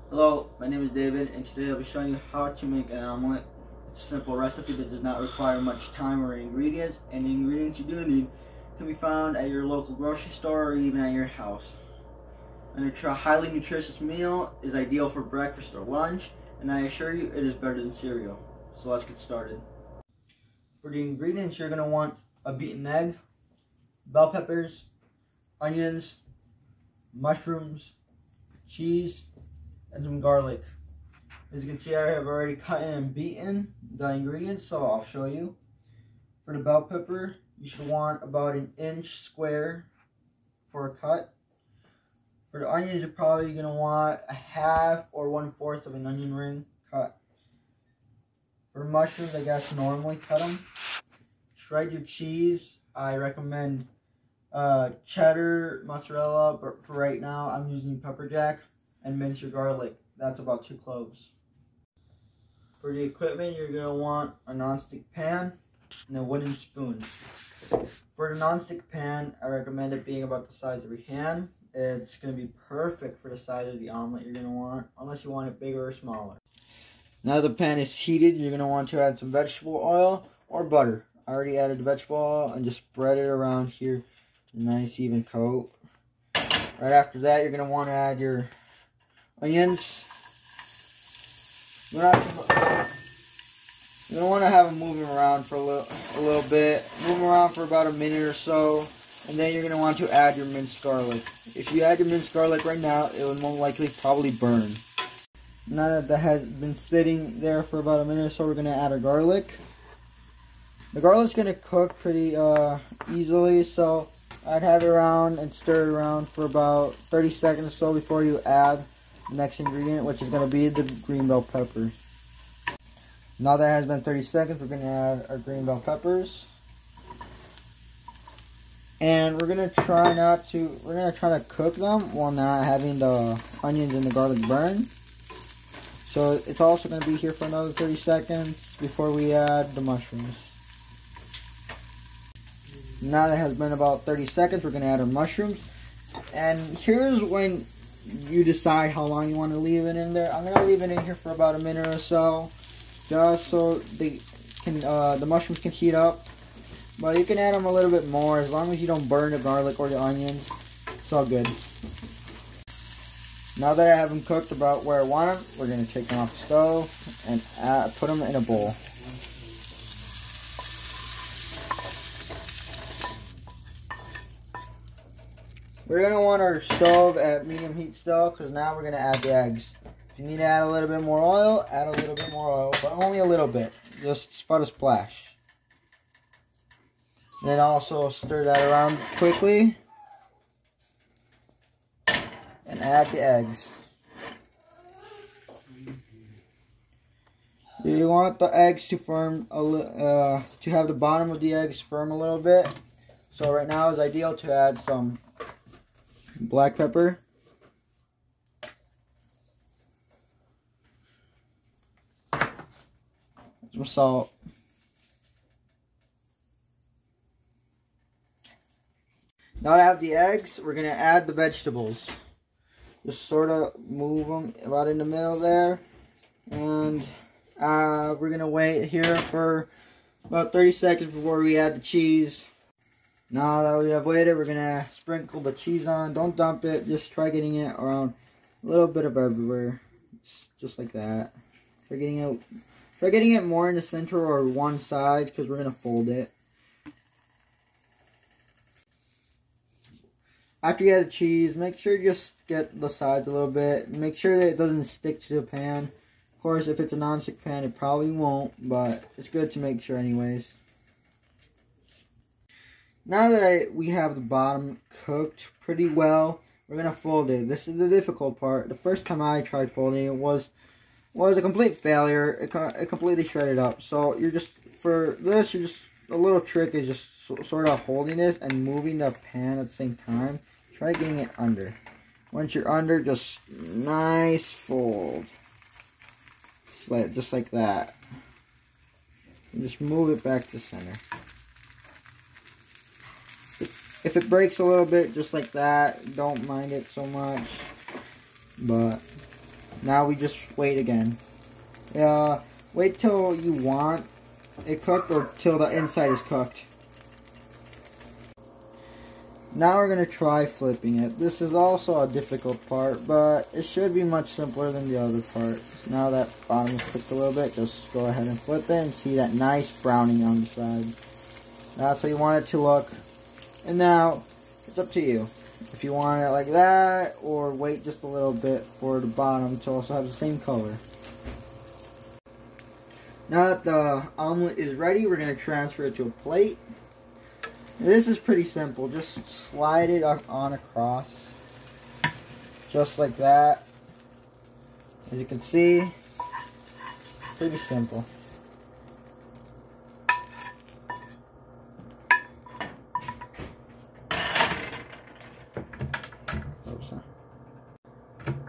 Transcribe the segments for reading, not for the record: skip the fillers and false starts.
Hello, my name is David, and today I'll be showing you how to make an omelet. It's a simple recipe that does not require much time or ingredients, and the ingredients you do need can be found at your local grocery store or even at your house. A highly nutritious meal is ideal for breakfast or lunch, and I assure you it is better than cereal. So let's get started. For the ingredients, you're going to want a beaten egg, bell peppers, onions, mushrooms, cheese, and some garlic. As you can see, I have already cut and beaten the ingredients, so I'll show you. For the bell pepper, you should want about an inch square for a cut. For the onions, you're probably going to want a half or 1/4 of an onion ring cut. For the mushrooms, I guess normally cut them. Shred your cheese. I recommend cheddar, mozzarella, but for right now I'm using pepper jack. And mince your garlic. That's about 2 cloves. For the equipment, you're going to want a nonstick pan and a wooden spoon. For the nonstick pan, I recommend it being about the size of your hand. It's going to be perfect for the size of the omelet you're going to want, unless you want it bigger or smaller. Now the pan is heated, you're going to want to add some vegetable oil or butter. I already added the vegetable oil and just spread it around here. A nice even coat. Right after that, you're going to want to add your onions. You're going to want to have them moving around for a little bit. Move them around for about a minute or so. And then you're going to want to add your minced garlic. If you add your minced garlic right now, it would more likely probably burn. Now that that has been sitting there for about a minute or so, we're going to add our garlic. The garlic's going to cook pretty easily, so I'd have it around and stir it around for about 30 seconds or so before you add the next ingredient, which is going to be the green bell peppers. Now that it has been 30 seconds, we're going to add our green bell peppers. And we're going to try to cook them while not having the onions and the garlic burn. So it's also going to be here for another 30 seconds before we add the mushrooms. Now that it has been about 30 seconds, we're going to add our mushrooms. And here's when you decide how long you want to leave it in there. I'm going to leave it in here for about a minute or so, just so the mushrooms can heat up. But you can add them a little bit more, as long as you don't burn the garlic or the onions. It's all good. Now that I have them cooked about where I want them, we're going to take them off the stove and put them in a bowl. We're going to want our stove at medium heat still, because now we're going to add the eggs. If you need to add a little bit more oil, add a little bit more oil, but only a little bit. Just about a splash. Then also stir that around quickly. And add the eggs. You want the eggs to firm to have the bottom of the eggs firm a little bit. So right now it's ideal to add some black pepper, some salt, now that I have the eggs, we're going to add the vegetables. Just sort of move them about in the middle there, and we're going to wait here for about 30 seconds before we add the cheese. Now that we have waited, we're going to sprinkle the cheese on. Don't dump it. Just try getting it around a little bit of everywhere. Just like that. Try getting it more in the center or one side, because we're going to fold it. After you add the cheese, make sure you just get the sides a little bit. Make sure that it doesn't stick to the pan. Of course, if it's a non-stick pan, it probably won't, but it's good to make sure anyways. Now that we have the bottom cooked pretty well, we're going to fold it. This is the difficult part. The first time I tried folding it was a complete failure. It completely shredded up. So for this, a little trick is just sort of holding this and moving the pan at the same time. Try getting it under. Once you're under, just nice fold. Just like that. And just move it back to center. If it breaks a little bit, just like that, don't mind it so much. But Now we just wait again. Wait till you want it cooked or till the inside is cooked. Now we're going to try flipping it. This is also a difficult part, but it should be much simpler than the other part. So now that bottom is cooked a little bit, just go ahead and flip it and see that nice browning on the side. That's how you want it to look. And now, it's up to you. If you want it like that, or wait just a little bit for the bottom to also have the same color. Now that the omelet is ready, we're going to transfer it to a plate. This is pretty simple. Just slide it on across. Just like that. As you can see, pretty simple.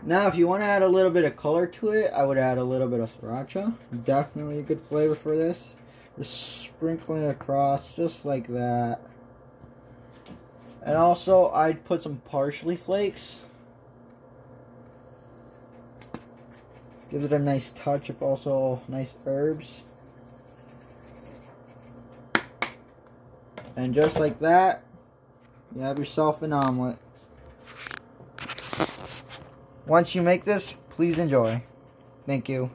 Now, if you want to add a little bit of color to it, I would add a little bit of sriracha. Definitely a good flavor for this. Just sprinkling it across, just like that. And also, I'd put some parsley flakes. Gives it a nice touch of also nice herbs. And just like that, you have yourself an omelet. Once you make this, please enjoy. Thank you.